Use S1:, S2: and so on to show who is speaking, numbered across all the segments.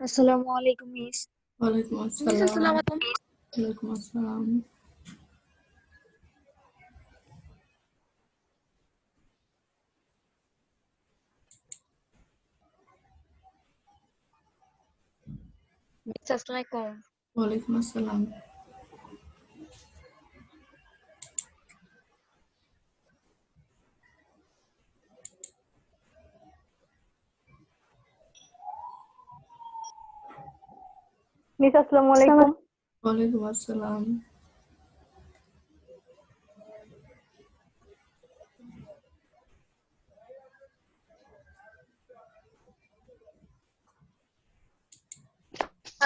S1: আসসালামু আলাইকুম মিস।
S2: ওয়ালাইকুম
S1: মিস
S2: আসসালাম।
S1: আসসালামু আলাইকুম।
S2: ওয়ালাইকুম আসসালাম।
S1: মিস আসসালামু আলাইকুম।
S2: ওয়ালাইকুম আসসালাম।
S3: মিস আসসালামু আলাইকুম।
S2: ওয়ালাইকুম আসসালাম।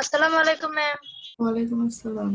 S1: আসসালামু আলাইকুম ম্যাম।
S2: ওয়ালাইকুম আসসালাম।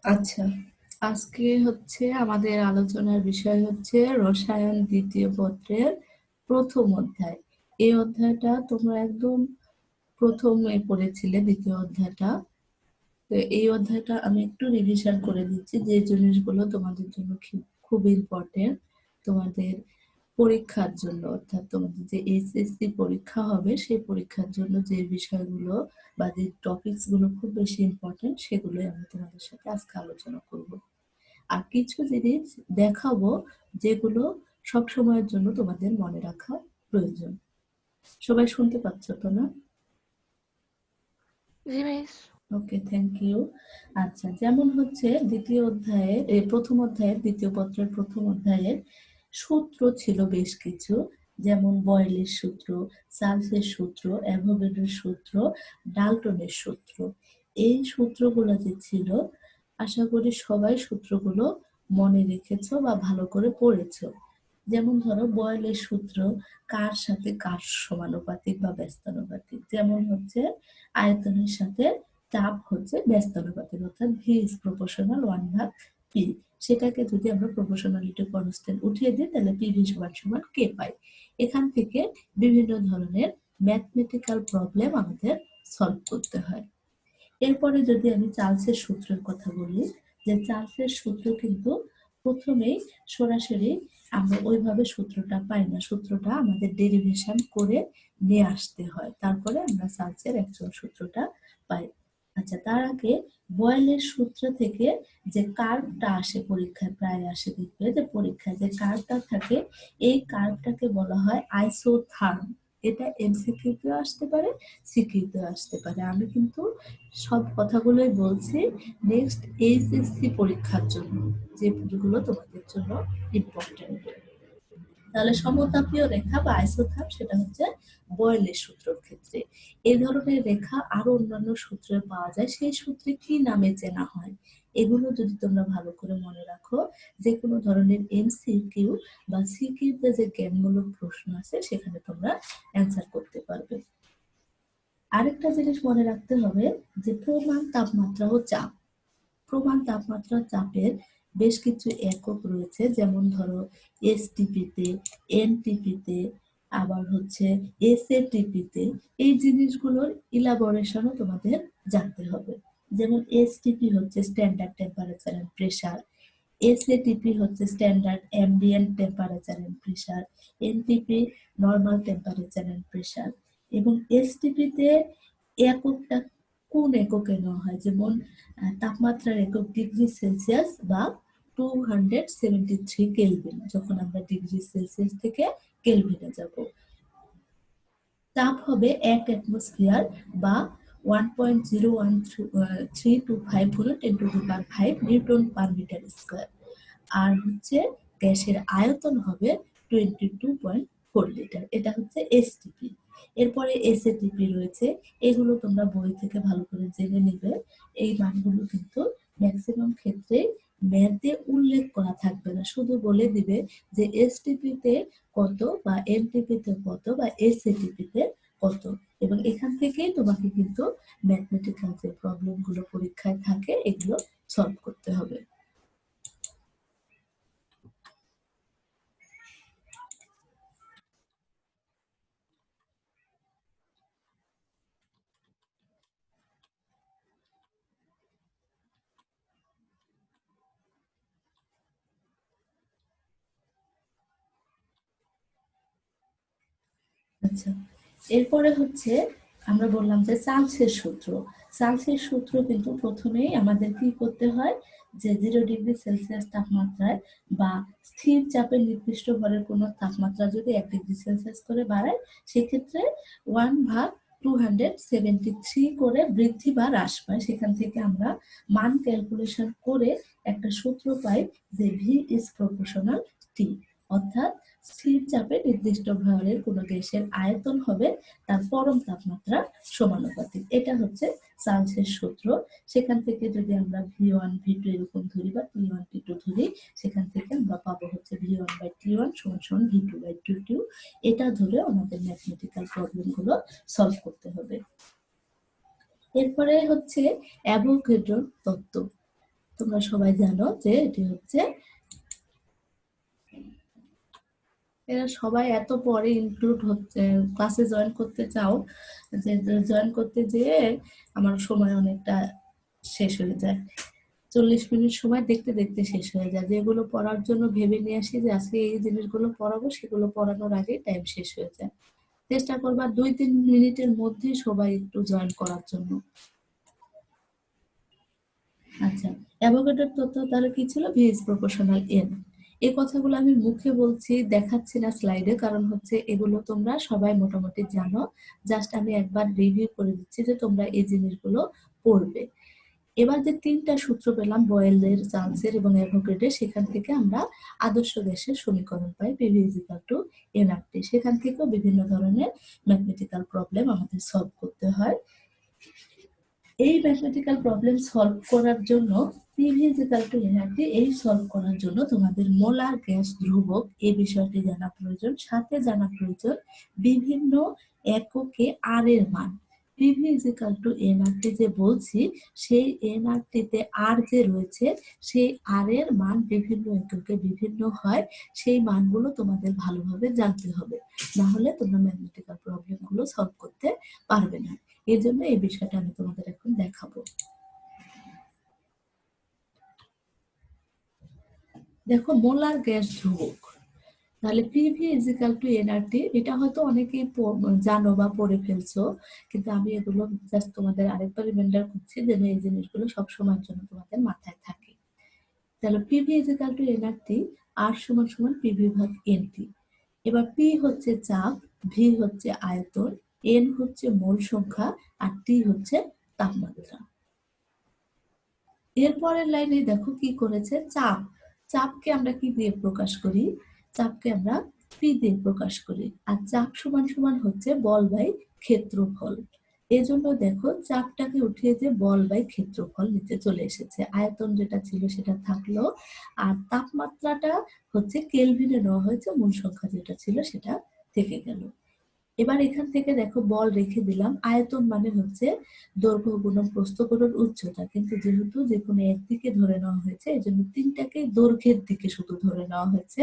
S2: আচ্ছা, আজকে আমাদের আলোচনার বিষয় হচ্ছে রসায়ন দ্বিতীয় পত্রের প্রথম অধ্যায়। এই অধ্যায়টা তোমরা একদম প্রথমে পড়েছিলে, দ্বিতীয় অধ্যায়টা। তো এই অধ্যায়টা আমি একটু রিভিশন করে দিচ্ছি, যে জিনিসগুলো তোমাদের জন্য খুব ইম্পর্টেন্ট তোমাদের পরীক্ষার জন্য, অর্থাৎ তোমাদের যে এইচএসসি পরীক্ষা হবে সেই পরীক্ষার জন্য যে বিষয়গুলো বা যে টপিকস গুলো খুব বেশি ইম্পর্টেন্ট, সেগুলোই আমি তোমাদের সাথে আজকে আলোচনা করব। আর কিছু জিনিস দেখাবো যেগুলো সব সময়ের জন্য তোমাদের মনে রাখা প্রয়োজন। সবাই শুনতে পাচ্ছ তো না?
S1: জি মিস।
S2: Okay, thank you. আচ্ছা, যেমন দ্বিতীয় অধ্যায়ের প্রথম অধ্যায়ের দ্বিতীয় পত্রের প্রথম অধ্যায়ের সূত্র ছিল বেশ কিছু, যেমন বয়েলের সূত্র, চার্লসের সূত্র, অ্যাভোগাড্রোর সূত্র, ডাল্টনের সূত্র। এই সূত্রগুলো যে ছিল, আশা করি সবাই সূত্রগুলো মনে রেখেছো বা ভালো করে পড়েছো। যেমন ধরো, বয়েলের সূত্র কার সাথে কার সমানুপাতিক বা ব্যস্তানুপাতিক, যেমন আয়তনের সাথে চাপ ব্যস্তানুপাতিক, অর্থাৎ ভি ইজ প্রপোর্শনাল 1/p। সেটাকে যদি আমরা প্রপোর্শনালিটি কনস্ট্যান্ট উঠিয়ে দিই, তাহলে পিভি সমান সমান কে পাই। এখান থেকে বিভিন্ন ধরনের ম্যাথমেটিক্যাল প্রবলেম আমাদের সলভ করতে হয়। এরপরে যদি আমি চার্লসের সূত্রের কথা বলি, যে চার্লসের সূত্র কিন্তু প্রথমেই সরাসরি আমরা ওইভাবে সূত্রটা পাই না, সূত্রটা আমাদের ডেরিভেশন করে নিয়ে আসতে হয়, তারপরে আমরা চার্লসের অ্যাকচুয়াল সূত্রটা পাই। আচ্ছা, তার আগে বয়েলের সূত্র থেকে যে কার্ভটা আসে, পরীক্ষায় প্রায় আসে, দেখবে যে পরীক্ষায় যে কার্ভটা থাকে, এই কার্ভটাকে বলা হয় আইসোথার্ম। এটা এমসিকিউতেও আসতে পারে, সিকিউতেও আসতে পারে। আমি কিন্তু সব কথাগুলোই বলছি নেক্সট এইচএসসি পরীক্ষার জন্য, যেগুলো তোমাদের জন্য ইম্পর্টেন্ট। তাহলে সমতাপীয় রেখা বা আইসোথার্ম সেটা হচ্ছে বয়েলের সূত্রের ক্ষেত্রে। এই ধরনের রেখা আরো অন্যান্য সূত্রে পাওয়া যায়, সেই সূত্রে কি নামে চেনা হয় এগুলো যদি তোমরা ভালো করে মনে রাখো, যে কোনো ধরনের এমসিকিউ বা সিকিউতে যে জ্ঞানমূলক প্রশ্ন আছে সেখানে তোমরা অ্যান্সার করতে পারবে। আরেকটা জিনিস মনে রাখতে হবে যে প্রমাণ তাপমাত্রা ও চাপ। প্রমাণ তাপমাত্রা চাপের বেশ কিছু একক রয়েছে, যেমন ধরো এসটিপিতে, এনটিপিতে, আবার হচ্ছে এসএটিপিতে। এই জিনিসগুলোর ইলাবোরেশনও তোমাদের জানতে হবে। যেমন এসটিপি হচ্ছে standard temperature and pressure, SATP হচ্ছে standard ambient temperature and pressure, NTP normal temperature and pressure. এবং এসটিপিতে এককটা কোন এককে নেওয়া হয়, যেমন তাপমাত্রার একক ডিগ্রি সেলসিয়াস বা 273 কেলভিন, যখন আমরা ডিগ্রি সেলসিয়াস থেকে কেলভিনে যাব। তাপ হবে 1 অ্যাটমসফিয়ার বা 1.01325 হলো 10⁵ নিউটন পার মিটার স্কয়ার। আর হচ্ছে গ্যাসের আয়তন হবে 22.4 লিটার। এটা হচ্ছে এসটিপি। এরপরে এসএটিপি রয়েছে, এগুলো তোমরা বই থেকে ভালো করে জেনে নিবে। এই মানগুলো কিন্তু ম্যাক্সিমাম ক্ষেত্রে ম্যাথে উল্লেখ করা থাকবে না, শুধু বলে দিবে যে এসটিপি তে কত বা এনটিপি তে কত বা এসএটিপি তে কত। এবং এখান থেকেই তোমাকে কিন্তু ম্যাথমেটিক্যাল যে প্রবলেম গুলো পরীক্ষায় থাকে এগুলো সলভ করতে হবে। আচ্ছা, এরপরে হচ্ছে আমরা বললাম যে চার্লসের সূত্র। চার্লসের সূত্র কিন্তু প্রথমেই আমাদের কি করতে হয়, যে 0°C তাপমাত্রায় বা স্থির চাপের নির্দিষ্ট ভরের কোনো তাপমাত্রা যদি 1°C করে বাড়ায়, সেক্ষেত্রে 1/273 করে বৃদ্ধি বা হ্রাস পায়। সেখান থেকে আমরা মান ক্যালকুলেশন করে একটা সূত্র পাই যে ভি ইজ প্রপোর্শনাল টি, অর্থাৎ স্থির চাপে নির্দিষ্ট ভরের কোনো গ্যাসের আয়তন হবে তার পরম তাপমাত্রা সমানুপাতিক। এটা হচ্ছে চার্লসের সূত্র। সেখান থেকে যদি আমরা V1 V2 এরকম ধরি বা T1 T2 ধরি, সেখান থেকে আমরা পাবো হচ্ছে V1/T1 = V2/T2। এটা ধরে আমাদের ম্যাথমেটিক্যাল প্রবলেম গুলো সলভ করতে হবে। এরপরে হচ্ছে অ্যাভোগাড্রোর তত্ত্ব। তোমরা সবাই জানো যে এটি হচ্ছে, এরা সবাই এত পরে ইনক্লুড হচ্ছে, ক্লাসে জয়েন করতে চাও, যে জয়েন করতে যেয়ে আমার সময় অনেকটা শেষ হয়ে যায়। 40 মিনিট সময় দেখতে দেখতে শেষ হয়ে যায়। যেগুলো পড়ার জন্য ভেবে নিয়ে আসি যে আজকে এই জিনিসগুলো পড়াবো, সেগুলো পড়ানোর আগে টাইম শেষ হয়ে যায়। চেষ্টা করবা 2-3 মিনিটের মধ্যে সবাই একটু জয়েন করার জন্য। আচ্ছা, অ্যাভোগাড্রোর তত্ত্ব তাহলে কি ছিল? V is proportional N. এই কথাগুলো আমি মুখে বলছি, দেখাচ্ছি না স্লাইডে, কারণ হচ্ছে এগুলো তোমরা সবাই মোটামুটি জানো। জাস্ট আমি একবার রিভিউ করে দিচ্ছি যে তোমরা এই জিনিসগুলো পড়বে। এবার যে 3টা সূত্র পেলাম, বয়েলের, চার্লসের এবং অ্যাভোগাড্রোর, সেখান থেকে আমরা আদর্শ গ্যাসের সমীকরণ পাই, পিভি = এনআরটি। সেখান থেকেও বিভিন্ন ধরনের ম্যাথমেটিক্যাল প্রবলেম আমাদের সলভ করতে হয়। এই ম্যাথমেটিক্যাল প্রবলেম সলভ করার জন্য পিভি = এনআরটি, এই সলভ করার জন্য তোমাদের মোলার গ্যাস ধ্রুবক এই বিষয়টি জানা প্রয়োজন। সাথে জানা প্রয়োজন বিভিন্ন এককে আর এর মান। পিভি = এনআরটি যে বলছি, সেই এনআরটি তে আর যে রয়েছে, সেই আর এর মান বিভিন্ন এককে বিভিন্ন হয়। সেই মানগুলো তোমাদের ভালোভাবে জানতে হবে, না হলে তোমরা ম্যাথমেটিক্যাল প্রবলেম গুলো সলভ করতে পারবে না। এর জন্য এই বিষয়টা আমি তোমাদের এখন দেখাবো। দেখো, মোলার গ্যাস ধ্রুবক। তাহলে পিভি = এনআরটি, এটা হয়তো অনেকেই জানো বা পড়ে ফেলছো, কিন্তু আমি এগুলো জাস্ট তোমাদের আরেকবার রিমাইন্ডার করছি যেন এই জিনিসগুলো সব সময়ের জন্য তোমাদের মাথায় থাকে। তাহলে পিভি = এনআরটি, আর = PV/NT। এবার পি হচ্ছে চাপ, ভি হচ্ছে আয়তন, এন হচ্ছে মোল সংখ্যা, আর টি হচ্ছে তাপমাত্রা। এরপরের লাইনে দেখো কি করেছে, চাপ। চাপকে আমরা কি দিয়ে প্রকাশ করি? চাপকে আমরা পি দিয়ে প্রকাশ করি। আর চাপ সমান সমান হচ্ছে বল বাই ক্ষেত্রফল। এজন্য দেখো চাপটাকে উঠিয়ে যে বল বাই ক্ষেত্রফল নিচে চলে এসেছে। আয়তন যেটা ছিল সেটা থাকলো, আর তাপমাত্রাটা হচ্ছে কেলভিনে নেওয়া হয়েছে, মূল সংখ্যা যেটা ছিল সেটা থেকে গেল। এবার এখান থেকে দেখো বল রেখে দিলাম। আয়তন মানে হচ্ছে দৈর্ঘ্য গুণন প্রস্থ গুণন উচ্চতা, কিন্তু যেহেতু যে কোনো একদিকে ধরে নেওয়া হয়েছে এই জন্য তিনটাকে দৈর্ঘ্যের দিকে শুধু ধরে নেওয়া হয়েছে।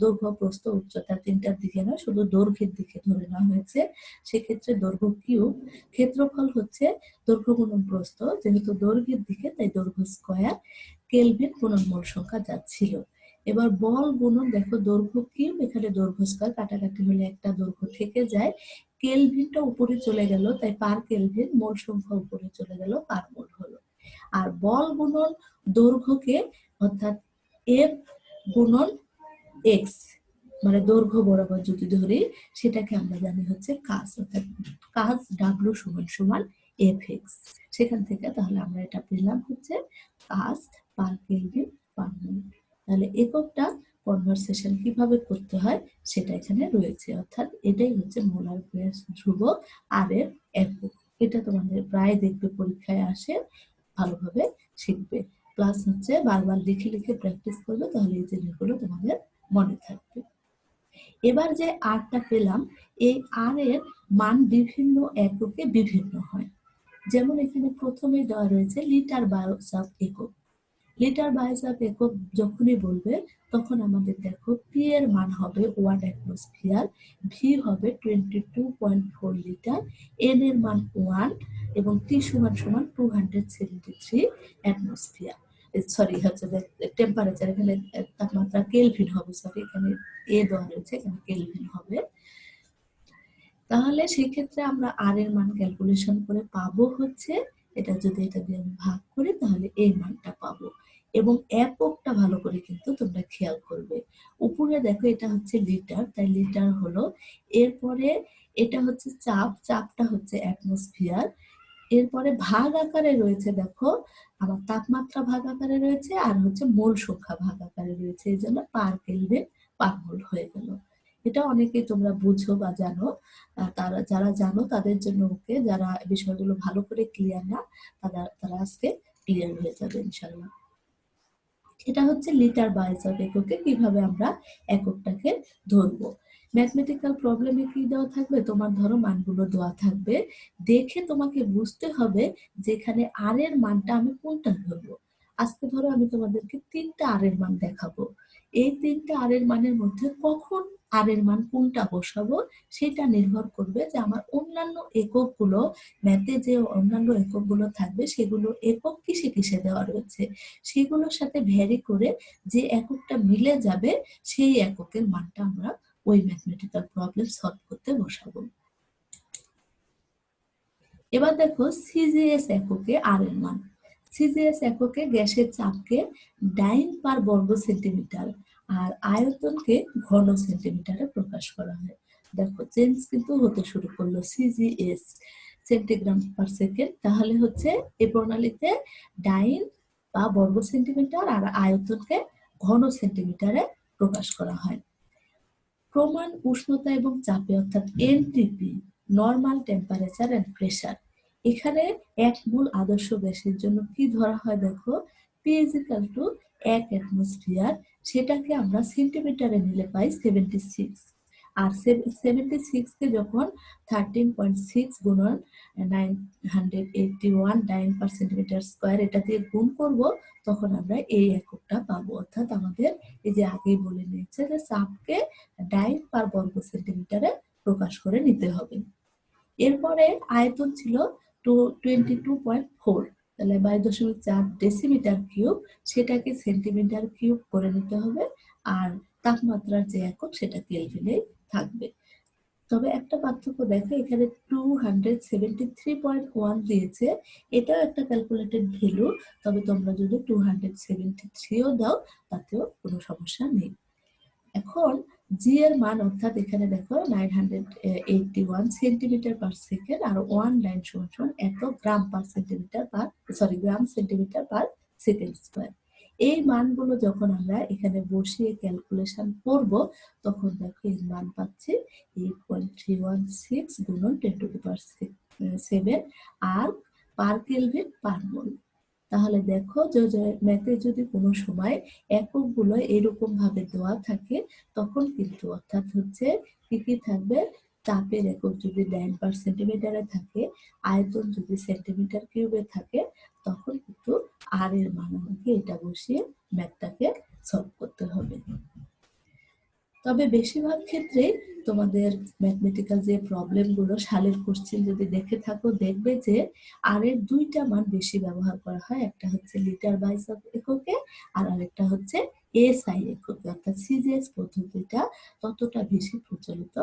S2: দৈর্ঘ্য প্রস্থ উচ্চতা তিনটার দিকে নয়, শুধু দৈর্ঘ্যের দিকে ধরে নেওয়া হয়েছে। সেক্ষেত্রে দৈর্ঘ্য কিউব, ক্ষেত্রফল হচ্ছে দৈর্ঘ্য গুণন প্রস্থ, যেহেতু দৈর্ঘ্যের দিকে তাই দৈর্ঘ্য স্কয়ার, কেলভিন গুণন মোল সংখ্যা যা ছিল। এবার বল গুণন দেখো দৈর্ঘ্য কিউব, এখানে দৈর্ঘ্য স্কয়ার, কাটাকাটি হলে একটা দৈর্ঘ্য থেকে যায়, কেলভিনটা উপরে চলে গেল তাই পার কেলভিন, মোল সংখ্যা উপরে চলে গেল, পার মোল হলো। আর বল গুণন দৈর্ঘ্যকে অর্থাৎ এফ গুণন এক্স, মানে দৈর্ঘ্য বরাবর যদি ধরি সেটাকে আমরা জানি হচ্ছে কাজ, অর্থাৎ কাজ ডাব্লিউ সমান সমান এফ এক্স। সেখান থেকে তাহলে আমরা এটা পেলাম হচ্ছে কাজ পার কেলভিন পার মোল। তাহলে এককটা কনভারসেশন কিভাবে করতে হয় সেটা এখানে রয়েছে, অর্থাৎ এটাই হচ্ছে মোলার গ্যাস ধ্রুবক আর এর একক। এটা তোমাদের প্রায় দেখবে পরীক্ষায় আসে, ভালোভাবে শিখবে। প্লাস হচ্ছে বারবার লিখে লিখে প্র্যাকটিস করবে, তাহলে এই জিনিসগুলো তোমাদের মনে থাকবে। এবার যে আরটা পেলাম, এই আর এর মান বিভিন্ন এককে বিভিন্ন হয়। যেমন এখানে প্রথমে দেওয়া রয়েছে লিটার বায়োচাপ একক। লিটার বায়োচাপ একক যখনই বলবে তখন আমাদের দেখো পি এর মান হবে 1 অ্যাটমসফিয়ার, ভি হবে 22.4 লিটার, এন এর মান 1 এবং টি সমান সমান 273 অ্যাটমসফিয়ার। সরি হচ্ছে টেম্পারেচার, এখানে তাপমাত্রা কেলভিন হবে, সরি এখানে এ দেওয়া রয়েছে, এখানে কেলভিন হবে। তাহলে সেক্ষেত্রে আমরা আর এর মান ক্যালকুলেশন করে পাবো হচ্ছে, এটা যদি এটা দিয়ে আমি ভাগ করি তাহলে এই মানটা পাবো। এবং এককটা ভালো করে কিন্তু তোমরা খেয়াল করবে। উপরে দেখো এটা হচ্ছে লিটার, তাই লিটার হলো, এরপরে এটা হচ্ছে চাপ, চাপটা হচ্ছে অ্যাটমসফিয়ার, এরপরে ভাগ আকারে রয়েছে দেখো আমার তাপমাত্রা ভাগ আকারে রয়েছে, আর হচ্ছে মোল সংখ্যা ভাগ আকারে রয়েছে, এই জন্য পার কেলভিন পার মোল হয়ে গেল। এটা অনেকেই তোমরা বুঝো বা জানো, তারা যারা জানো তাদের জন্য ওকে, যারা বিষয়গুলো ভালো করে ক্লিয়ার না তারা আজকে ক্লিয়ার হয়ে যাবে ইনশাল্লাহ। এটা হচ্ছে লিটার বায়োচাপ এককে কিভাবে আমরা এককটাকে ধরবো। ম্যাথমেটিক্যাল প্রবলেমে কি দেওয়া থাকবে, তোমার ধরো মানগুলো দেওয়া থাকবে, দেখে তোমাকে বুঝতে হবে যেখানে আর এর মানটা আমি কোনটা ধরবো। আজকে ধরো আমি তোমাদেরকে 3টা আর এর মান দেখাবো, এই 3টা আর এর মানের মধ্যে কখন আর এর মান কোনটা বসাবো সেটা নির্ভর করবে যে আমার অন্যান্য এককগুলো, ম্যাথে যে অন্যান্য এককগুলো থাকবে সেগুলো একক কিসে কিসে দেওয়া রয়েছে, সেগুলোর সাথে ভ্যারি করে যে এককটা মিলে যাবে সেই এককের মানটা আমরা ওই ম্যাথমেটিক্যাল প্রবলেম সলভ করতে বসাবো। এবার দেখো সিজিএস এককে আর এর মান। সিজিএস এককে গ্যাসের চাপকে ডাইন পার বর্গ সেন্টিমিটার আর আয়তনকে ঘন সেন্টিমিটারে প্রকাশ করা হয়। দেখো চেঞ্জ কিন্তু হতে শুরু করলো, সিজিএস সেন্টিগ্রাম পার সেকেন্ড, তাহলে হচ্ছে এই প্রণালীতে ডাইন বা বর্গ সেন্টিমিটার আর আয়তনকে ঘন সেন্টিমিটারে প্রকাশ করা হয়। প্রমাণ উষ্ণতা এবং চাপে অর্থাৎ NTP, normal temperature and pressure. এখানে এক মোল আদর্শ গ্যাসের জন্য কি ধরা হয় দেখো, P is equal to 1 atmosphere, সেটাকে আমরা সেন্টিমিটারে নিলে পাই 76, আর 76 কে যখন 13.6 গুণন 981 ডাইন পার সেন্টিমিটার স্কয়ার এটা দিয়ে গুণ করব, তখন আমরা এই এককটা পাবো। অর্থাৎ আমাদের এই যে আগেই বলে নিয়েছে যে চাপকে ডাইন পার বর্গ সেন্টিমিটারে প্রকাশ করে নিতে হবে। এরপরে আয়তন ছিল 22.4, তাহলে 22.4 ডেসিমিটার কিউব, সেটাকে সেন্টিমিটার কিউব করে নিতে হবে, আর তাপমাত্রার যে একক সেটা কেলভিনে থাকবে। তবে একটা পার্থক্য দেখো, এখানে 273.1 দিয়েছে, এটাও একটা ক্যালকুলেটেড ভ্যালু, তবে তোমরা যদি 273ও দাও তাতেও কোনো সমস্যা নেই। এখন জি এর মান অর্থাৎ এখানে দেখো 981 সেন্টিমিটার পার সেকেন্ড, আর 1 লাইন সমান সমান এত gram per centimetre per, sorry gram centimetre per second square. এই মানগুলো যখন আমরা এখানে বসিয়ে ক্যালকুলেশন করব, তখন দেখো এর মান পাচ্ছি 8.316 গুণন 10⁻⁷ আর পার কেলভিন পার মোল। তাহলে দেখো যে ম্যাথে যদি কোনো সময় এককগুলো এরকম ভাবে দেওয়া থাকে, তখন কিন্তু অর্থাৎ হচ্ছে কি কি থাকবে, তাপের একক যদি 9/সেন্টিমিটারে থাকে, আয়তন যদি সেন্টিমিটার কিউবে থাকে, তখন কিন্তু আর এর মান আমাকে এটা বসিয়ে ম্যাথটাকে সলভ করতে হবে। তবে বেশিরভাগ ক্ষেত্রে তোমাদের ম্যাথমেটিক্যাল যে প্রবলেমগুলো সালের কোশ্চেন যদি দেখে থাকো, দেখবে যে আর এর দুইটা মান বেশি ব্যবহার করা হয়, একটা হচ্ছে লিটার বাই এককে আর আরেকটা হচ্ছে এসআই এককে, অর্থাৎ সিজিএস পদ্ধতিটা ততটা বেশি প্রচলিত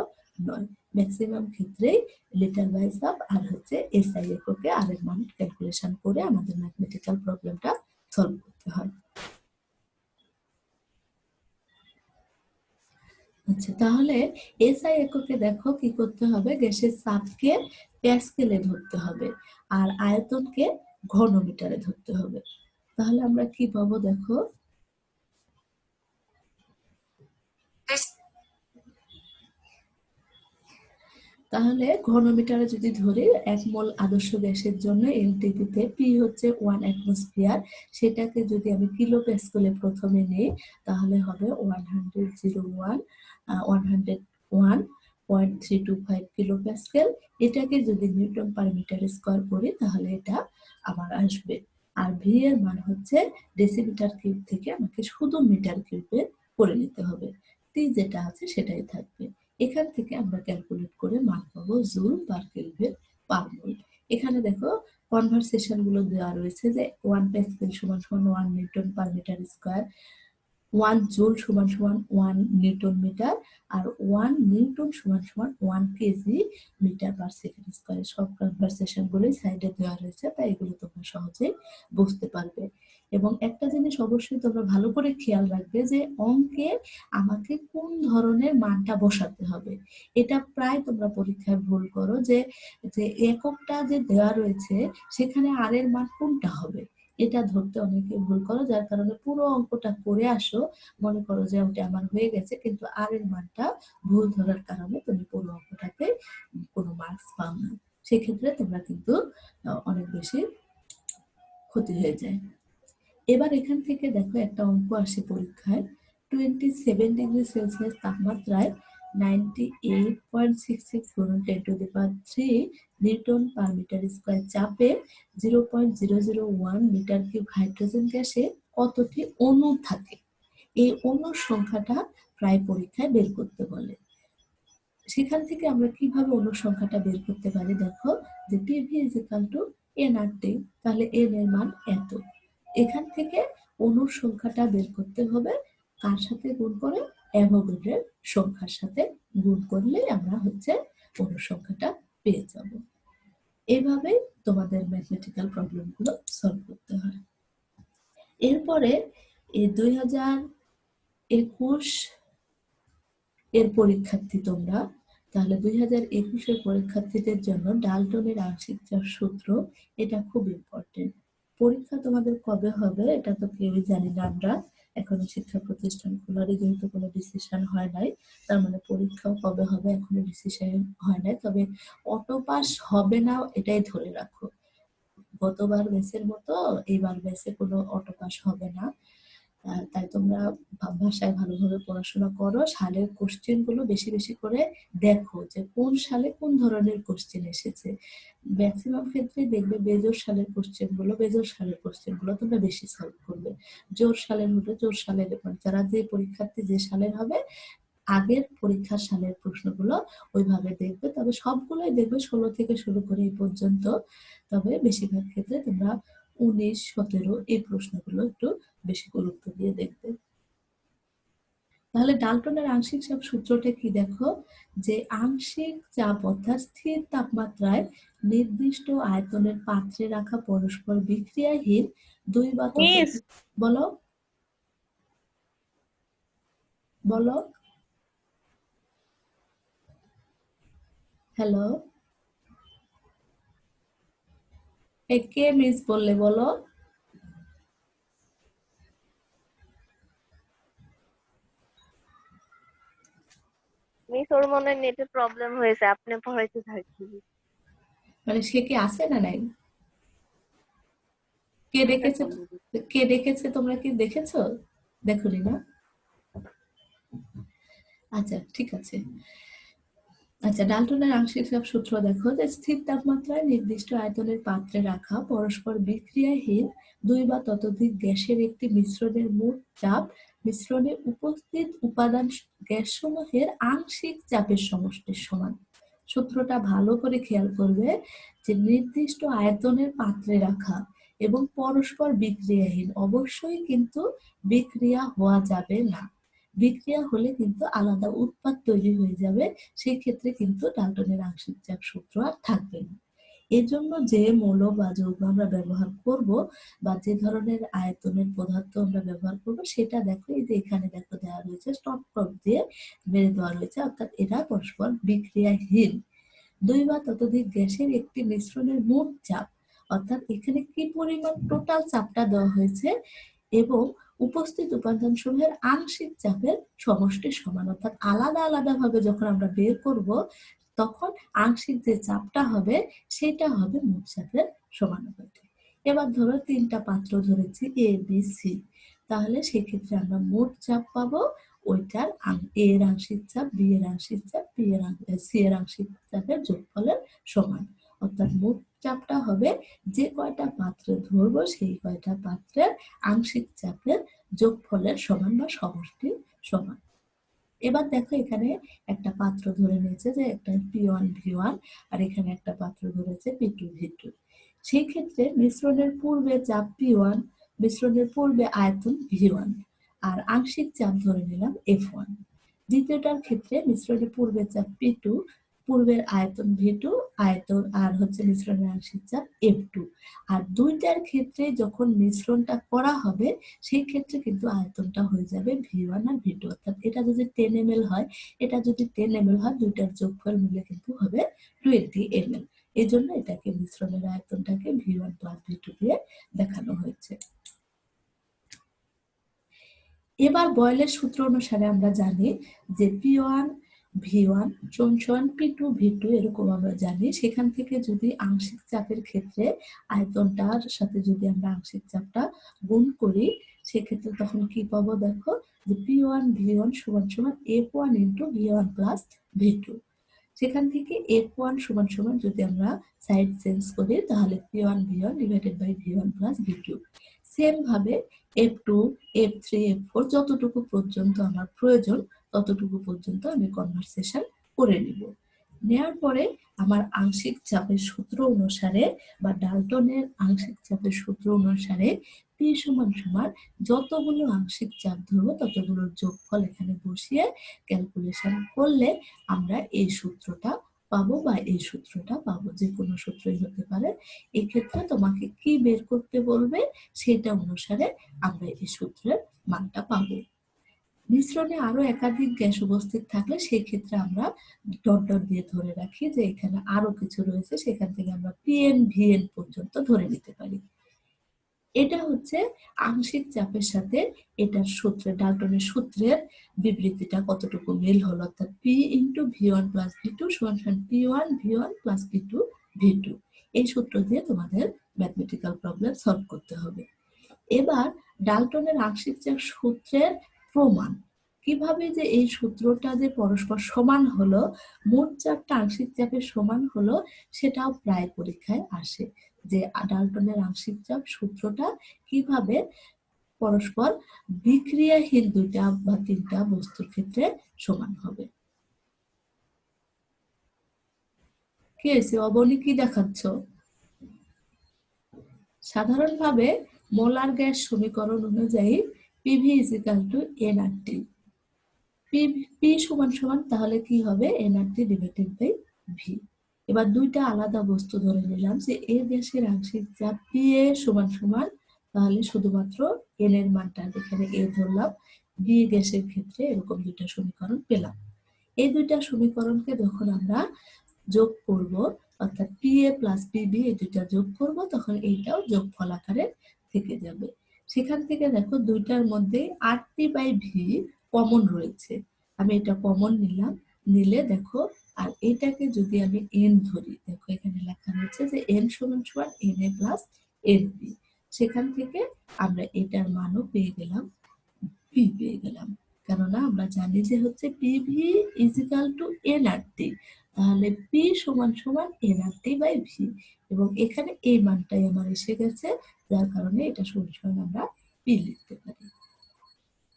S2: নয়। ম্যাক্সিমাম ক্ষেত্রেই লিটার বাই আর হচ্ছে এসআই এককে আর এর মান ক্যালকুলেশন করে আমাদের ম্যাথমেটিক্যাল প্রবলেমটা সলভ করতে হয়। আচ্ছা, তাহলে এসআই এককে দেখো কি করতে হবে, গ্যাসের চাপকে প্যাসকেলে ধরতে হবে আর আয়তনকে ঘনমিটারে ধরতে হবে। তাহলে আমরা কি পাবো দেখো, তাহলে ঘনমিটারে যদি ধরি 1 মোল আদর্শ গ্যাসের জন্য এনটিপিতে পি হচ্ছে 1 অ্যাটমসফিয়ার, সেটাকে যদি আমি কিলো প্যাসকেলে প্রথমে নিই, তাহলে হবে 101.325 কিলো প্যাসকেল। এটাকে যদি নিউটন পার মিটার স্কয়ার করি, তাহলে এটা আবার আসবে। আর ভি এর মান হচ্ছে ডেসিমিটার কিউব থেকে আমাকে শুধু মিটার কিউবে করে নিতে হবে, টি যেটা আছে সেটাই থাকবে। এখান থেকে আমরা ক্যালকুলেট করে মান পাবো জুল পার কেলভিন পার মোল। এখানে দেখো কনভারসেশন গুলো দেওয়া রয়েছে যে 1 প্যাসকেল সমান সমান 1 newton per metre square, 1 joule সমান সমান 1 নিউটন মিটার, আর 1 নিউটন সমান সমান 1 KG metre per second square. সব কনভারসেশন গুলো সাইডে দেওয়া রয়েছে, তাই এগুলো তোমরা সহজেই বুঝতে পারবে। এবং একটা জিনিস অবশ্যই তোমরা ভালো করে খেয়াল রাখবে যে অঙ্কে আমাকে কোন ধরনের মানটা বসাতে হবে। এটা প্রায় তোমরা পরীক্ষায় ভুল করো, যে যে এককটা যে দেওয়া রয়েছে সেখানে আর এর মান কোনটা হবে, এটা ধরতে অনেকে ভুল করো, যার কারণে পুরো অঙ্কটা করে আসো, মনে করো যে ওটা আমার হয়ে গেছে, কিন্তু আর এর মানটা ভুল ধরার কারণে তুমি পুরো অঙ্কটাতে কোনো মার্কস পাও না। সেক্ষেত্রে তোমরা কিন্তু অনেক বেশি ক্ষতি হয়ে যায়। এবার এখান থেকে দেখো একটা অঙ্ক আসে পরীক্ষায়, 27 ডিগ্রি সেলসিয়াস তাপমাত্রায় 98.66 গুণন 10⁻³ নিউটন পার মিটার স্কয়ার চাপে 0.001 মিটার কিউব হাইড্রোজেন গ্যাসে কতটি অণু থাকে। এই অণুর সংখ্যাটা প্রায় পরীক্ষায় বের করতে বলে। সেখান থেকে আমরা কিভাবে অণুর সংখ্যাটা বের করতে পারি, দেখো যে PV is equal to nRT, তাহলে এন এর মান এত। এখান থেকে অণুর সংখ্যাটা বের করতে হবে কার সাথে গুণ করে, অ্যাভোগাড্রোর সংখ্যার সাথে গুণ করলে আমরা হচ্ছে অণুর সংখ্যাটা পেয়ে যাব। এইভাবে তোমাদের ম্যাথমেটিক্যাল প্রবলেমগুলো সলভ করতে হয়। এরপরে এই 2021 এর পরীক্ষার্থী তোমরা, তাহলে 2021 এর পরীক্ষার্থীদের জন্য ডাল্টনের আংশিক চাপ সূত্র, এটা খুব ইম্পর্টেন্ট। পরীক্ষা তোমাদের কবে হবে এটা তো কেউই জানি না আমরা, এখনো শিক্ষা প্রতিষ্ঠান খোলারই যেহেতু কোনো ডিসিশন হয় নাই, তার মানে পরীক্ষাও কবে হবে এখনো ডিসিশন হয় নাই। তবে অটো পাস হবে না এটাই ধরে রাখো, গতবার ব্যাচের মতো এইবার ব্যাচে কোনো অটো পাস হবে না। তাই তোমরা বাসায় ভালোভাবে পড়াশোনা করো, সালের কোশ্চেন গুলো বেশি বেশি করে দেখো যে কোন সালে কোন ধরনের কোশ্চেন এসেছে। ম্যাক্সিমাম ক্ষেত্রে দেখবে বেজোড় সালের কোশ্চেন গুলো তোমরা বেশি সলভ করবে। জোড় সালের হলে জোড় সালের, যারা যে পরীক্ষার্থী যে সালের হবে আগের পরীক্ষার সালের প্রশ্নগুলো ওইভাবে দেখবে। তবে সবগুলোই দেখবে 16 থেকে শুরু করে এই পর্যন্ত, তবে বেশিরভাগ ক্ষেত্রে তোমরা 19, 17 এই প্রশ্নগুলো একটু বেশি গুরুত্ব দিয়ে দেখবে। তাহলে ডাল্টনের আংশিক চাপ সূত্রটা কি দেখো, যে আংশিক চাপ অর্থাৎ স্থির তাপমাত্রায় নির্দিষ্ট আয়তনের পাত্রে রাখা পরস্পর বিক্রিয়াহীন দুই বা ততোধিক, বলো বলো, হ্যালো, কে মিস বললে বলো।
S1: মিস ওর মনে হয় নেটে প্রবলেম হয়েছে, আপনি পড়াইতে থাকি।
S2: মানে সে কি আছে না নাই? কে
S1: আছে
S2: ডেকেছে?
S1: অলরেডি।
S2: কে ডেকেছে তোমরা কি দেখেছো? দেখোনি না? আচ্ছা, ঠিক আছে। আচ্ছা, ডাল্টনের আংশিক চাপ সূত্র দেখো যে স্থির তাপমাত্রায় নির্দিষ্ট আয়তনের পাত্রে রাখা পরস্পর বিক্রিয়াহীন দুই বা ততোধিক গ্যাসের একটি মিশ্রণের মোট চাপ মিশ্রণে উপস্থিত উপাদান গ্যাসসমূহের আংশিক চাপের সমষ্টির সমান। সূত্রটা ভালো করে খেয়াল করবে যে নির্দিষ্ট আয়তনের পাত্রে রাখা এবং পরস্পর বিক্রিয়াহীন, অবশ্যই কিন্তু বিক্রিয়া হওয়া যাবে না। বিক্রিয়া হলে কিন্তু আলাদা উৎপাদ তৈরি হয়ে যাবে, সেই ক্ষেত্রে কিন্তু ডাল্টনের আংশিক চাপ সূত্র আর থাকবে না। এজন্য যে মৌল বা যৌগ আমরা ব্যবহার করব বা যে ধরনের আয়তনের পদার্থ আমরা ব্যবহার করব সেটা দেখো, এই যে এখানে দেখো দেওয়া রয়েছে, স্টপ টপ দিয়ে মেরে দেওয়া রয়েছে, অর্থাৎ এরা পরস্পর বিক্রিয়াহীন দুই বা ততোধিক গ্যাসের একটি মিশ্রণের মোট চাপ, অর্থাৎ এখানে কি পরিমাণ টোটাল চাপটা দেওয়া হয়েছে এবং উপস্থিত উপাদান সমূহের আংশিক চাপের সমষ্টির সমান, অর্থাৎ আলাদা আলাদা ভাবে যখন আমরা বের করব তখন আংশিক যে চাপটা হবে সেটা হবে মোট চাপের সমানুপাতিক। এবার ধরো তিনটা পাত্র ধরেছি এ বি সি, তাহলে সেক্ষেত্রে আমরা মোট চাপ পাবো ওইটার এ এর আংশিক চাপ, বি এর আংশিক চাপ, সি এর আংশিক চাপের যোগফলের সমান, অর্থাৎ মোট চাপটা হবে যে কয়টা পাত্র ধরবো সেই কয়টা পাত্রের আংশিক চাপের যোগফলের সমান বা সমষ্টির সমান। এবার দেখো এখানে একটা পাত্র ধরে নিয়েছে যে একটা P1 V1 আর এখানে একটা পাত্র ধরেছে P2 V2। সেই ক্ষেত্রে মিশ্রণের পূর্বে চাপ P1, মিশ্রণের পূর্বে আয়তন V1 আর আংশিক চাপ ধরে নিলাম F1। দ্বিতীয়টার ক্ষেত্রে মিশ্রণের পূর্বে চাপ P2, পূর্বের আয়তন V2, আয়তন আর হচ্ছে মিশ্রণের আংশিক চাপ F2। আর দুইটার ক্ষেত্রে যখন মিশ্রণটা করা হবে সেই ক্ষেত্রে কিন্তু আয়তনটা হয়ে যাবে V1 আর V2, অর্থাৎ এটা যদি 10 ml হয়, এটা যদি 10 ml হয়, দুইটার যোগফল মিলে কিন্তু হবে 20 ml। এই জন্য এটাকে মিশ্রণের আয়তনটাকে V1 প্লাস V2 দিয়ে দেখানো হয়েছে। এবার বয়েলের সূত্র অনুসারে আমরা জানি যে P1 V1 সমান P2 V2, এরকম আমরা জানি। সেখান থেকে যদি আংশিক চাপের ক্ষেত্রে আয়তনটার সাথে যদি আমরা আংশিক চাপটা গুণ করি সেক্ষেত্রে তখন কি পাবো দেখো, যে P1 V1 সমান F1 into V1 plus V2। সেখান থেকে F1 সমান যদি আমরা সাইড চেঞ্জ করি তাহলে P1 V1 divided by V1 plus V2। Same ভাবে F2, F3, F4 যতটুকু পর্যন্ত আমার প্রয়োজন ততটুকু পর্যন্ত আমি কনভার্সেশন করে নিব। নেওয়ার পরে আমার আংশিক চাপের সূত্র অনুসারে বা ডাল্টনের আংশিক চাপের সূত্র অনুসারে P সমান যতগুলো আংশিক চাপ ধরবো ততগুলোর যোগফল এখানে বসিয়ে ক্যালকুলেশন করলে আমরা এই সূত্রটা পাবো বা এই সূত্রটা পাবো, যে কোনো সূত্রই হতে পারে। এক্ষেত্রে তোমাকে কি বের করতে বলবে সেটা অনুসারে আমরা এই সূত্রের মানটা পাবো। মিশ্রণে আরো একাধিক গ্যাস উপস্থিত থাকলে সেই ক্ষেত্রে আমরা ডট ডট দিয়ে ধরে রাখি যে এখানে আরো কিছু রয়েছে, সেখান থেকে আমরা PN VN পর্যন্ত ধরে নিতে পারি। এটা হচ্ছে আংশিক চাপের সাথে এটার সূত্রে, ডাল্টনের সূত্রের বিবৃতিটা কতটুকু মিল হলো, অর্থাৎ P into V1 plus V2 সমান P1 V1 plus P2 V2। এই সূত্র দিয়ে তোমাদের ম্যাথমেটিক্যাল প্রবলেম সলভ করতে হবে। এবার ডাল্টনের আংশিক চাপ সূত্রের প্রমাণ, কিভাবে যে এই সূত্রটা যে পরস্পর সমান হলো, মোট চাপটা আংশিক চাপের সমান হলো, সেটাও প্রায় পরীক্ষায় আসে যে ডাল্টনের আংশিক চাপ সূত্রটা কিভাবে পরস্পর বিক্রিয়াহীন দুইটা বা তিনটা বস্তুর ক্ষেত্রে সমান হবে। কি হয়েছে অবনী, কি দেখাচ্ছ? সাধারণভাবে মোলার গ্যাস সমীকরণ অনুযায়ী PV = nRT। P সমান তাহলে কি হবে nRT ডিভাইডেড বাই V। এবার দুইটা আলাদা বস্তু ধরে নিলাম যে এ গ্যাসের আংশিক চাপ PA সমান তাহলে শুধুমাত্র n এর মানটা এখানে a ধরলাম, B গ্যাসের ক্ষেত্রে এরকম দুইটা সমীকরণ পেলাম। এই দুইটা সমীকরণকে যখন আমরা যোগ করব, অর্থাৎ PA প্লাস PB এই দুইটা যোগ করব, তখন এইটাও যোগফল আকারে থেকে যাবে। সেখান থেকে দেখো দুইটার মধ্যে RT বাই V কমন রয়েছে, আমি এটা কমন নিলাম, নিলে দেখো, আর এটাকে যদি আমি এন ধরি, দেখো এখানে লেখা রয়েছে যে এন সমান সমান N A plus N B. সেখান থেকে আমরা এটার মানও পেয়ে গেলাম, পি পেয়ে গেলাম। কেননা আমরা জানি যে হচ্ছে PV is equal to n R T, তাহলে পি সমান সমান n R T by V, এবং এখানে এই মানটাই আমার এসে গেছে, যার কারণে এটা সমান আমরা পি লিখতে পারি।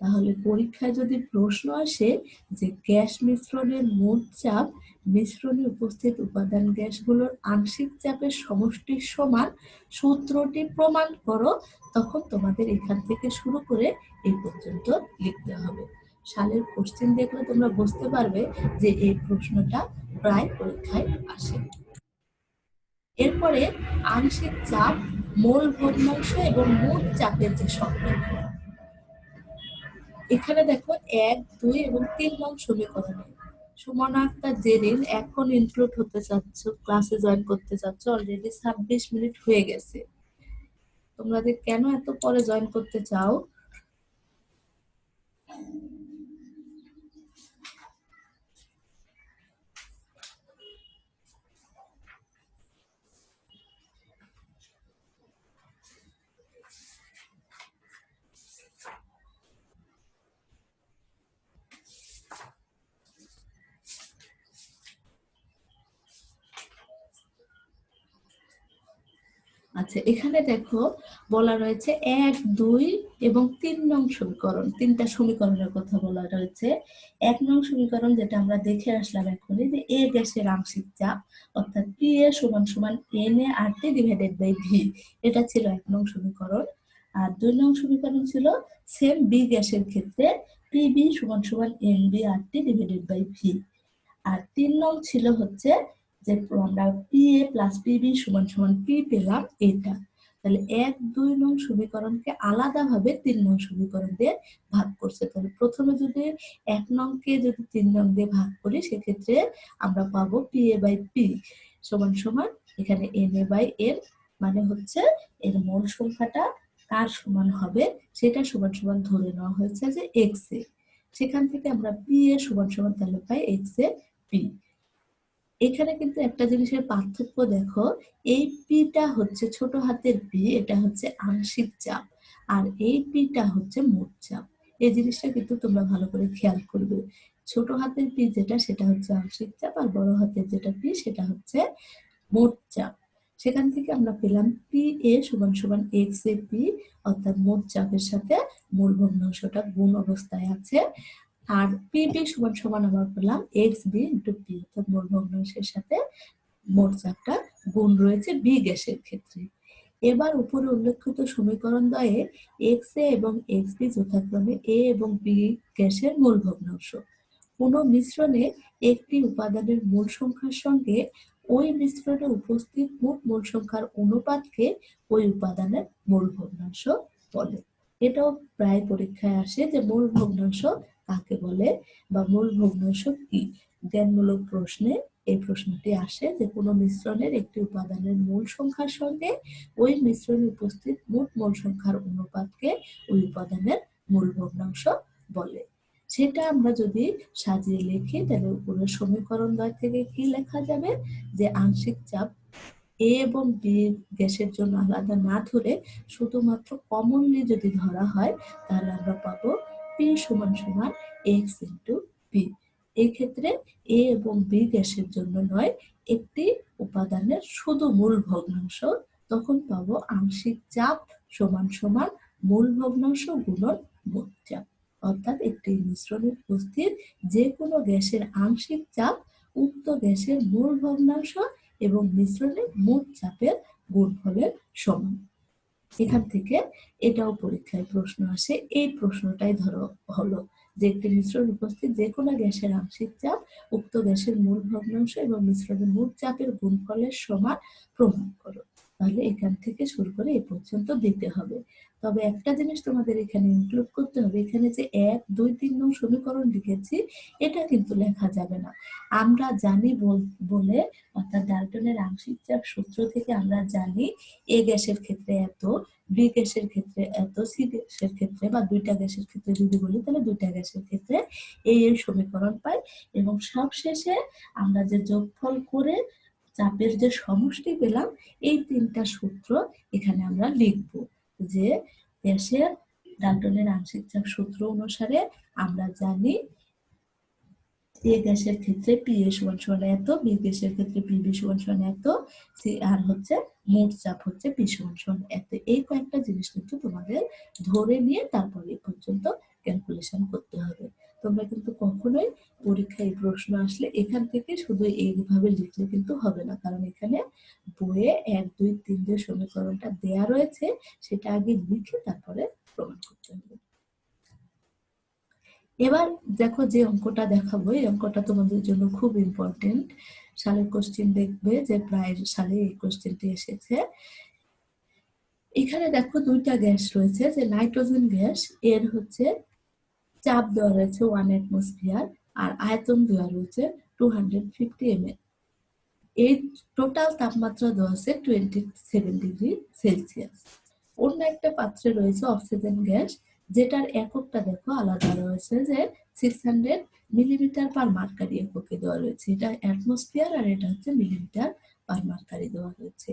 S2: তাহলে পরীক্ষায় যদি প্রশ্ন আসে যে গ্যাস মিশ্রণের মোট চাপ মিশ্রণে উপস্থিত উপাদান গ্যাসগুলোর আংশিক চাপের সমষ্টির সমান, সূত্রটি প্রমাণ করো, তখন তোমাদের এখান থেকে শুরু করে এই পর্যন্ত লিখতে হবে। সালের কোশ্চেন দেখলে তোমরা বুঝতে পারবে যে এই প্রশ্নটা প্রায় পরীক্ষায় আসে। এরপরে আংশিক চাপ, মোল ভগ্নাংশ এবং মোট চাপের যে সম্পর্ক, এখানে দেখো 1, 2 এবং 3 নং সমীকরণে সুমনা আক্তার জেরিন এখন ইনক্লুড হতে চাচ্ছ, ক্লাসে জয়েন করতে চাচ্ছ, অলরেডি 26 মিনিট হয়ে গেছে। তোমাদের কেন এত পরে জয়েন করতে চাও? আচ্ছা, এখানে দেখো বলা রয়েছে 1, 2 এবং 3 নং সমীকরণ, তিনটা সমীকরণের কথা বলা রয়েছে। 1 নং সমীকরণ যেটা আমরা দেখে আসলাম এখনই, যে এ গ্যাসের আংশিক চাপ অর্থাৎ পি এ সমান সমান N A R T divided by V, এটা ছিল 1 নং সমীকরণ। আর 2 নং সমীকরণ ছিল সেম বি গ্যাসের ক্ষেত্রে পি বি সমান সমান n B R T divided by V. আর 3 নং ছিল হচ্ছে যে আমরা পি এ প্লাস পিবি সমান সমান পি পেলাম এটা। তাহলে 1, 2 নং সমীকরণকে আলাদাভাবে 3 নং সমীকরণ দিয়ে ভাগ করছে। তাহলে প্রথমে যদি 1 নংকে যদি 3 নং দিয়ে ভাগ করি, সেক্ষেত্রে আমরা পাবো পি এ বাই পি সমান সমান এখানে এন এ বাই এন, মানে হচ্ছে এর মোল সংখ্যাটা কার সমান হবে সেটা সমান সমান ধরে নেওয়া হয়েছে যে এক্স এ। সেখান থেকে আমরা পি এ সমান সমান তাহলে পাই এক্স এ পি। এখানে কিন্তু একটা জিনিসের পার্থক্য দেখো, এই পিটা হচ্ছে ছোট হাতের পি, এটা হচ্ছে আংশিক চাপ, আর এই পিটা হচ্ছে মোট চাপ। এই জিনিসটা কিন্তু তোমরা ভালো করে খেয়াল করবে। ছোট হাতের পি যেটা, সেটা হচ্ছে আংশিক চাপ, আর বড় হাতের যেটা পি সেটা হচ্ছে মোট চাপ। সেখান থেকে আমরা পেলাম পি এ সমান সমান এক্স এ পি, অর্থাৎ মোট চাপের সাথে মূল ভগ্নাংশটা গুণ অবস্থায় আছে। আর পিবি সমান সমান আমরা পেলাম এক্স বি ইন্টু পি, অর্থাৎ মোল ভগ্নাংশের সাথে মোট চাপটা গুণ রয়েছে বি গ্যাসের ক্ষেত্রে। এবার উপরে উল্লেখিত সমীকরণ দ্বয়ে এক্স এ এবং এক্স বি যথাক্রমে এ এবং বি গ্যাসের মোল ভগ্নাংশ। কোন মিশ্রণে একটি উপাদানের মোল সংখ্যার সঙ্গে ওই মিশ্রণে উপস্থিত মোট মোল সংখ্যার অনুপাতকে ওই উপাদানের মোল ভগ্নাংশ বলে। এটাও প্রায় পরীক্ষায় আসে যে মোল ভগ্নাংশ কাকে বলে বা মোল ভগ্নাংশ কি। জ্ঞানমূলক প্রশ্নে এই প্রশ্নটি আসে যে কোনো মিশ্রণের একটি উপাদানের মোল সংখ্যার সঙ্গে ওই মিশ্রণে উপস্থিত মোট মোল সংখ্যার অনুপাতকে ওই উপাদানের মোল ভগ্নাংশ বলে। সেটা আমরা যদি সাজিয়ে লিখি, তাহলে উপরের সমীকরণ দ্বয় থেকে কি লেখা যাবে, যে আংশিক চাপ এ এবং বি গ্যাসের জন্য আলাদা না ধরে শুধুমাত্র কমনলি যদি ধরা হয়, তাহলে আমরা পাবো পি সমান সমান এক্স ইন্টু পি। এই ক্ষেত্রে এ এবং বি গ্যাসের জন্য নয়, একটি উপাদানের শুধু মূল ভগ্নাংশ, তখন পাবো আংশিক চাপ সমান সমান মূল ভগ্নাংশ গুণন মোট চাপ, অর্থাৎ একটি মিশ্রণে উপস্থিত যে কোনো গ্যাসের আংশিক চাপ উক্ত গ্যাসের মূল ভগ্নাংশ এবং মিশ্রণের মোট চাপের গুণফলের সমান। এখান থেকে এটাও পরীক্ষায় প্রশ্ন আসে। এই প্রশ্নটাই ধরো হলো যে একটি মিশ্রণ উপস্থিত যে কোনো গ্যাসের আংশিক চাপ উক্ত গ্যাসের মূল ভগ্নাংশ এবং মিশ্রণের মোট চাপের গুণফলের সমান প্রমাণ করো। তাহলে এখান থেকে শুরু করে এ পর্যন্ত দিতে হবে। তবে একটা জিনিস তোমাদের এখানে ইনক্লুড করতে হবে, এখানে যে 1, 2, 3 নং সমীকরণ লিখেছি এটা কিন্তু লেখা যাবে না। আমরা জানি বলে, অর্থাৎ ডাল্টনের আংশিক চাপ সূত্র থেকে আমরা জানি এ গ্যাসের ক্ষেত্রে এত, বি গ্যাসের ক্ষেত্রে এত, সি গ্যাসের ক্ষেত্রে বা দুইটা গ্যাসের ক্ষেত্রে যদি বলি তাহলে দুইটা গ্যাসের ক্ষেত্রে এই সমীকরণ পাই। এবং সবশেষে আমরা যে যোগফল করে চাপের যে সমষ্টি পেলাম, এই 3টা সূত্র এখানে আমরা লিখব। যে গ্যাসের ডাল্টনের আংশিক চাপ সূত্র অনুসারে আমরা জানি এ গ্যাসের ক্ষেত্রে পিএ সমান সমান এত, বি গ্যাসের ক্ষেত্রে পিবি সমান সমান এত, আর হচ্ছে মোট চাপ হচ্ছে পি সমান সমান এত। এই কয়েকটা জিনিস কিন্তু তোমাদের ধরে নিয়ে তারপরে এই পর্যন্ত ক্যালকুলেশন করতে হবে। তোমরা কিন্তু কখনোই পরীক্ষায় প্রশ্ন আসলে এখান থেকে শুধু এইভাবে লিখলে কিন্তু হবে না, কারণ এখানে বইয়ে 1, 2, 3 যে সমীকরণটা দেয়া রয়েছে সেটা আগে লিখে তারপরে প্রমাণ করতে হবে। এবার দেখো যে অঙ্কটা দেখাবো, এই অঙ্কটা তোমাদের জন্য খুব ইম্পর্টেন্ট। সালের কোশ্চেন দেখবে যে প্রায় সালে এই কোশ্চেনটি এসেছে। এখানে দেখো দুইটা গ্যাস রয়েছে, যে নাইট্রোজেন গ্যাস, এর হচ্ছে চাপ দেওয়া রয়েছে 1 অ্যাটমসফিয়ার আর আয়তন দেওয়া রয়েছে 250 ml। এই টোটাল তাপমাত্রা দেওয়া আছে 27 ডিগ্রি সেলসিয়াস। অন্য একটা পাত্রে রয়েছে অক্সিজেন গ্যাস, যেটার এককটা দেখো আলাদা রয়েছে, যে 600 মিলিমিটার পার মার্কারি এককে দেওয়া রয়েছে। এটা অ্যাটমসফিয়ার আর এটা হচ্ছে মিলিমিটার পার মার্কারি দেওয়া রয়েছে।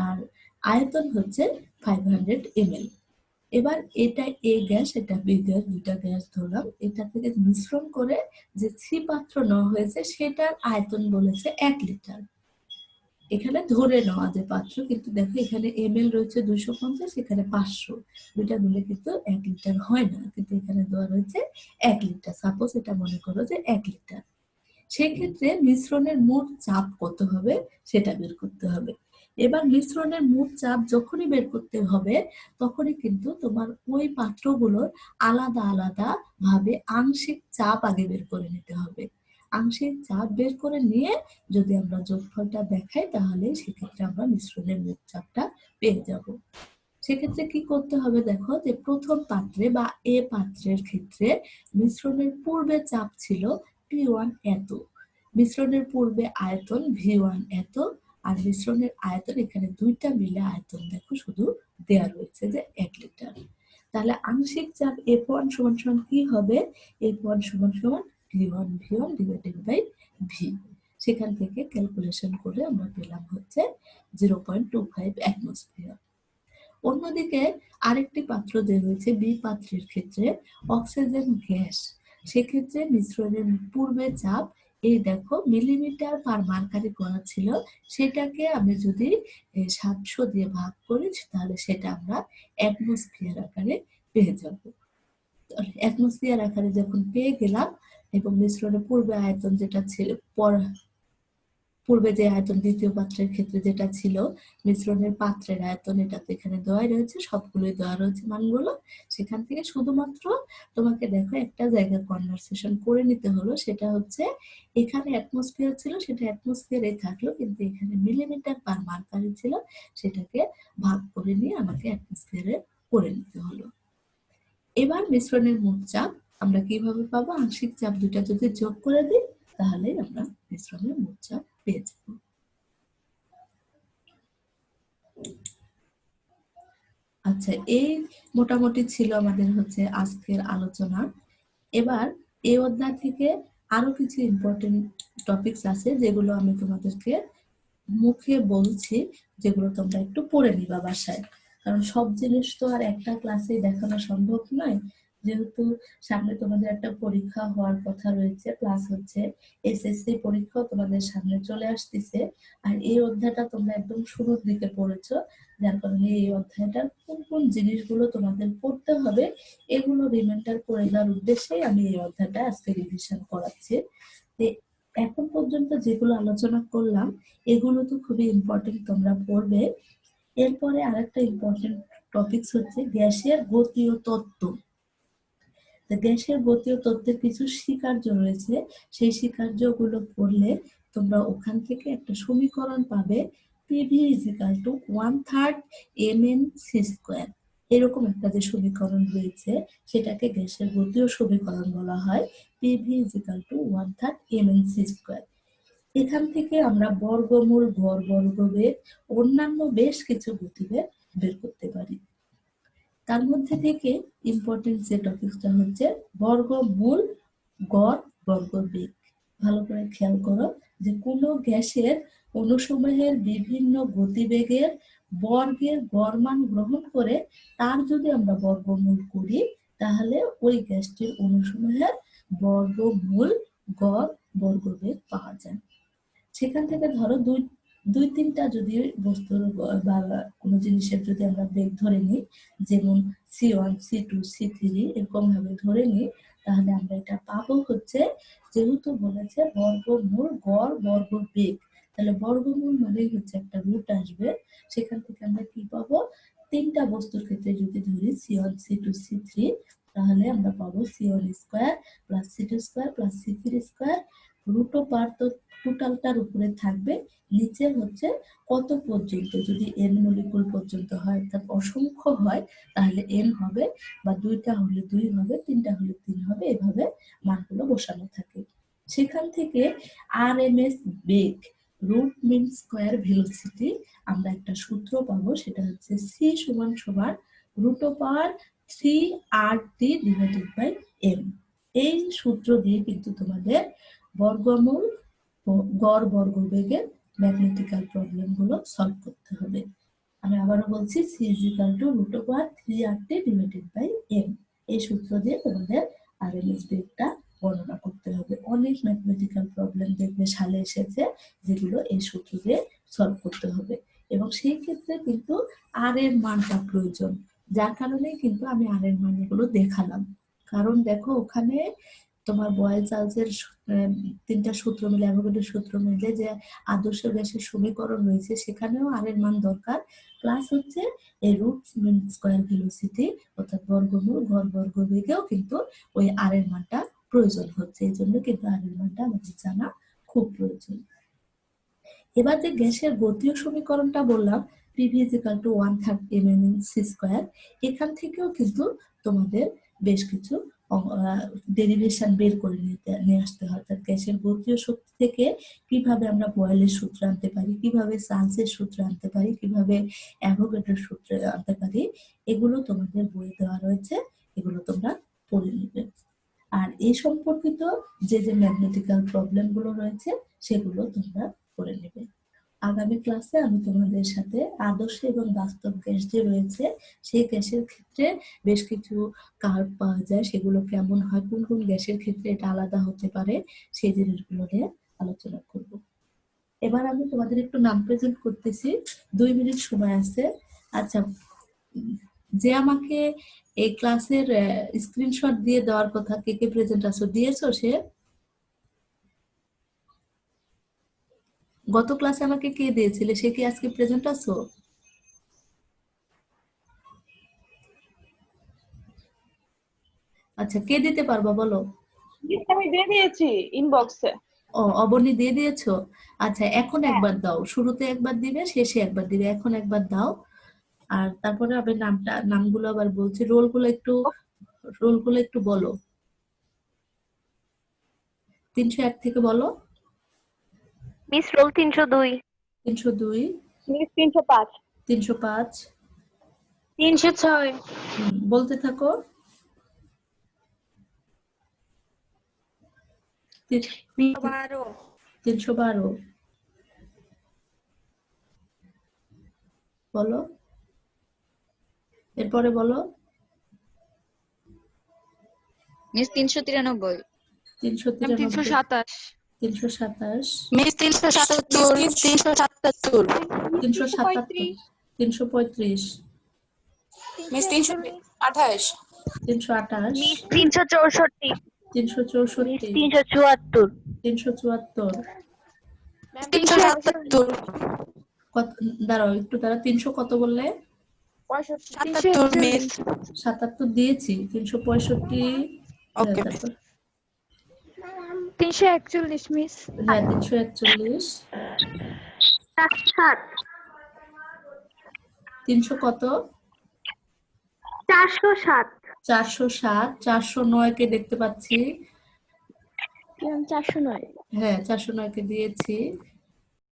S2: আর আয়তন হচ্ছে 500 ml। এবার এটা এ গ্যাস, এটা বি গ্যাস, দুইটা গ্যাস ধরলাম। এটা থেকে মিশ্রণ করে যে সি পাত্র নেওয়া হয়েছে সেটার আয়তন বলেছে 1 লিটার। এখানে ধরে নেওয়া যে পাত্র, কিন্তু দেখো এখানে এমএল রয়েছে 250, এখানে 500, দুইটা মিলে কিন্তু 1 লিটার হয় না, কিন্তু এখানে দেওয়া রয়েছে 1 লিটার। সাপোজ এটা মনে করো যে 1 লিটার। সেক্ষেত্রে মিশ্রণের মোট চাপ কত হবে সেটা বের করতে হবে। এবার মিশ্রণের মোট চাপ যখনই বের করতে হবে তখনই কিন্তু তোমার ওই পাত্রগুলোর আলাদা আলাদা ভাবে আংশিক চাপ আগে বের করে নিতে হবে। আংশিক চাপ বের করে নিয়ে যদি আমরা যোগফলটা দেখাই তাহলে সেক্ষেত্রে আমরা মিশ্রণের মোট চাপটা পেয়ে যাব। সেক্ষেত্রে কি করতে হবে, দেখো যে প্রথম পাত্রে বা এ পাত্রের ক্ষেত্রে মিশ্রণের পূর্বে চাপ ছিল P1 এত, মিশ্রণের পূর্বে আয়তন V1 এত, আর মিশ্রণের আয়তন এখানে দুইটা মিলে আয়তন দেখো শুধু দেয়া রয়েছে যে 1 লিটার। তাহলে আংশিক চাপ F1 সমান সমান কি হবে, F1 সমান সমান V1 ডিভাইডেড বাই V। সেখান থেকে ক্যালকুলেশন করে আমরা পেলাম হচ্ছে 0.25 অ্যাটমসফিয়ার। অন্যদিকে আরেকটি পাত্র যে রয়েছে বি পাত্রের ক্ষেত্রে অক্সিজেন গ্যাস, সেক্ষেত্রে মিশ্রণের পূর্বে চাপ এই দেখো মিলিমিটার পার মার্কারি করা ছিল, সেটাকে আমি যদি 700 দিয়ে ভাগ করি তাহলে সেটা আমরা অ্যাটমসফিয়ার আকারে পেয়ে যাব। অ্যাটমসফিয়ার আকারে যখন পেয়ে গেলাম এবং মিশ্রণের পূর্বে আয়তন যেটা ছিল, পূর্বে যে আয়তন দ্বিতীয় পাত্রের ক্ষেত্রে যেটা ছিল মিশ্রণের পাত্রের আয়তন, এটা তো এখানে দেওয়াই রয়েছে, সবগুলোই দেওয়া রয়েছে মানগুলো। সেখান থেকে শুধুমাত্র তোমাকে দেখো একটা জায়গায় কনভারসেশন করে নিতে হলো, সেটা হচ্ছে এখানে অ্যাটমসফিয়ার ছিল সেটা অ্যাটমসফিয়ারে থাকলো, কিন্তু এখানে মিলিমিটার পার মার্কারি ছিল, সেটাকে ভাগ করে নিয়ে আমাকে অ্যাটমসফিয়ারে করে নিতে হলো। এবার মিশ্রণের মোট চাপ আমরা কিভাবে পাবো, আংশিক চাপ দুটা যদি যোগ করে দিই তাহলে আমরা মিশ্রণের মোট চাপ পেয়ে যাব। আচ্ছা, এই মোটামুটি ছিল আমাদের হচ্ছে আজকের আলোচনা। এবার এই অধ্যায় থেকে আরো কিছু ইম্পর্টেন্ট টপিকস আছে যেগুলো আমি তোমাদেরকে মুখে বলছি, যেগুলো তোমরা একটু পড়ে নিবা বাসায়, কারণ সব জিনিস তো আর একটা ক্লাসে দেখানো সম্ভব নয়। যেহেতু সামনে তোমাদের একটা পরীক্ষা হওয়ার কথা রয়েছে, প্লাস হচ্ছে এসএসসি পরীক্ষাও তোমাদের সামনে চলে আসতেছে, আর এই অধ্যায়টা তোমরা একদম শুরুর দিকে পড়েছো, যার কারণে এই অধ্যায়টার কোন কোন জিনিসগুলো তোমাদের পড়তে হবে এগুলো রিমাইন্ডার করে দেওয়ার উদ্দেশ্যেই আমি এই অধ্যায়টা আজকে রিভিশন করাচ্ছি। এখন পর্যন্ত যেগুলো আলোচনা করলাম এগুলো তো খুবই ইম্পর্টেন্ট, তোমরা পড়বে। এরপরে আরেকটা ইম্পর্টেন্ট টপিকস হচ্ছে গ্যাসের গতীয় তত্ত্ব। গ্যাসের গতীয় তত্ত্বের কিছু স্বীকার্য রয়েছে, সেই স্বীকার্যগুলো পড়লে তোমরা ওখান থেকে একটা সমীকরণ পাবে PV is equal two 1/3 mn/c²। এরকম একটা যে সমীকরণ রয়েছে সেটাকে গ্যাসের গতীয় সমীকরণ বলা হয়। PV is equal two 1/3 mn/c²। এখান থেকে আমরা বর্গমূল, গড় বর্গবেগ, অন্যান্য বেশ কিছু গতিবেগ বের করতে পারি। তার মধ্যে থেকে ইম্পর্টেন্ট যে টপিকটা হচ্ছে বর্গমূল, গড় বর্গবেগ। ভালো করে খেয়াল করো যে কোনো গ্যাসের অণুসমূহের বিভিন্ন গতিবেগের বর্গের গড় মান গ্রহণ করে তার যদি আমরা বর্গমূল করি তাহলে ওই গ্যাসটির অণুসমূহের বর্গমূল, গড় বর্গবেগ পাওয়া যায়। সেখান থেকে ধরো দুই তিনটা যদি বস্তুর বা কোনো জিনিসের যদি আমরা বেগ ধরে নিই, যেমন C1, C2, C3 এরকম ভাবে ধরে নিই, তাহলে আমরা এটা পাবো হচ্ছে, যেহেতু বলেছে বর্গমূল, গড় বর্গবেগ, তাহলে বর্গমূল মধ্যেই হচ্ছে একটা রুট আসবে। সেখান থেকে আমরা কি পাবো, তিনটা বস্তুর ক্ষেত্রে যদি ধরি C1, C2, C3, তাহলে আমরা পাবো C1² plus C2² plus C3²। Root over তো টোটালটার উপরে থাকবে, নিচে হচ্ছে কত পর্যন্ত, যদি n মলিকুল পর্যন্ত হয় অর্থাৎ অসংখ্য হয় তাহলে n হবে, বা দুইটা হলে 2 হবে, তিনটা হলে 3 হবে, এভাবে মানগুলো বসানো থাকে। সেখান থেকে আরএমএস বেগ, রুট মিন স্কয়ার ভেলোসিটি, আমরা একটা সূত্র পাবো, সেটা হচ্ছে c সমান সমান √3RT/m। এই সূত্র দিয়ে কিন্তু তোমাদের বর্গমূল, গড় বর্গবেগের ম্যাথমেটিক্যাল প্রবলেম গুলো সলভ করতে হবে। আমি আবারও বলছি, c √3RT/m। এই সূত্র দিয়ে তোমাদের আরএমএস বেগটা গণনা করতে হবে। অনেক ম্যাথমেটিক্যাল প্রবলেম দেখবে সালে এসেছে যেগুলো এই সূত্র দিয়ে সলভ করতে হবে, এবং সেই ক্ষেত্রে কিন্তু আর এর মানটা প্রয়োজন, যার কারণে কিন্তু আমি আর এর মানগুলো দেখালাম। কারণ দেখো ওখানে তোমার বয়েল চার্লসের তিনটা সূত্র মিলে, অ্যাভোগাড্রোর সূত্র মিলে যে আদর্শ গ্যাসের সমীকরণ রয়েছে, সেখানেও আর এর মান দরকার, প্লাস হচ্ছে এই রুট মিন স্কয়ার ভেলোসিটি অর্থাৎ বর্গমূল, গড় বর্গবেগেও কিন্তু ওই আর এর মানটা প্রয়োজন হচ্ছে। এই জন্য কিন্তু আর এর মানটা আমাদের জানা খুব প্রয়োজন। এবার যে গ্যাসের গতীয় সমীকরণটা বললাম, PV is equal to 1/3 mn/c², এখান থেকেও কিন্তু তোমাদের বেশ কিছু ডেরিভেশন বের করে নিয়ে আসতে হয়। অর্থাৎ গ্যাসের গতীয় শক্তি থেকে কিভাবে আমরা বয়েলের সূত্র আনতে পারি, কিভাবে চার্লসের সূত্র আনতে পারি, কিভাবে অ্যাভোগাড্রোর সূত্র আনতে পারি, এগুলো তোমাদের বইয়ে দেওয়া রয়েছে, এগুলো তোমরা পড়ে নিবে। আর এই সম্পর্কিত যে যে ম্যাথমেটিক্যাল প্রবলেম গুলো রয়েছে সেগুলো তোমরা করে নেবে। আগামী ক্লাসে আমি তোমাদের সাথে আদর্শ এবং বাস্তব গ্যাস যে রয়েছে সেই গ্যাসের ক্ষেত্রে বেশ কিছু কার্ভ পাওয়া যায়, সেগুলো কেমন হয়, কোন কোন গ্যাসের ক্ষেত্রে এটা আলাদা হতে পারে, সেই জিনিসগুলো নিয়ে আলোচনা করব। এবার আমি তোমাদের একটু নাম প্রেজেন্ট করতেছি, 2 মিনিট সময় আছে। আচ্ছা, যে আমাকে এই ক্লাসের স্ক্রিনশট দিয়ে দেওয়ার কথা, কে কে প্রেজেন্ট আছো, দিয়েছো? সে গত ক্লাসে আমাকে কে দিয়েছিলে, সে কি আজকে প্রেজেন্ট আছো? আচ্ছা, কে দিতে পারবা বলো?
S3: আমি দিয়ে দিয়েছি ইনবক্সে।
S2: ও, অবনী দিয়ে দিয়েছো? আচ্ছা, এখন একবার দাও, শুরুতে একবার দিবে, শেষে একবার দিবে, এখন একবার দাও। আর তারপরে আবার নামগুলো আবার বলছি, রোলগুলো একটু বলো। 301 থেকে বলো।
S1: মিস রোল 302,
S2: 302,
S3: মিস 305,
S2: 305,
S3: 306,
S2: বলতে থাকো। 312, বলো, এরপরে বলো।
S4: Miss 393,
S2: 393, 327,
S4: miss 377, 377,
S2: 377, 335,
S4: miss 328,
S2: 328,
S1: miss 364,
S2: 364,
S1: miss 374,
S2: 374,
S4: 377,
S2: দাঁড়াও একটু, 300 কত বললে?
S4: 77 মিস
S2: 77 দিয়েছি। 365,
S4: ওকে
S2: তারপর
S5: 341 মিস।
S2: হ্যাঁ 341,
S1: 7,
S2: 300 কত?
S1: 407।
S2: 407। 409 কে দেখতে পাচ্ছি।
S1: 409।
S2: হ্যাঁ, 409 কে দিয়েছি।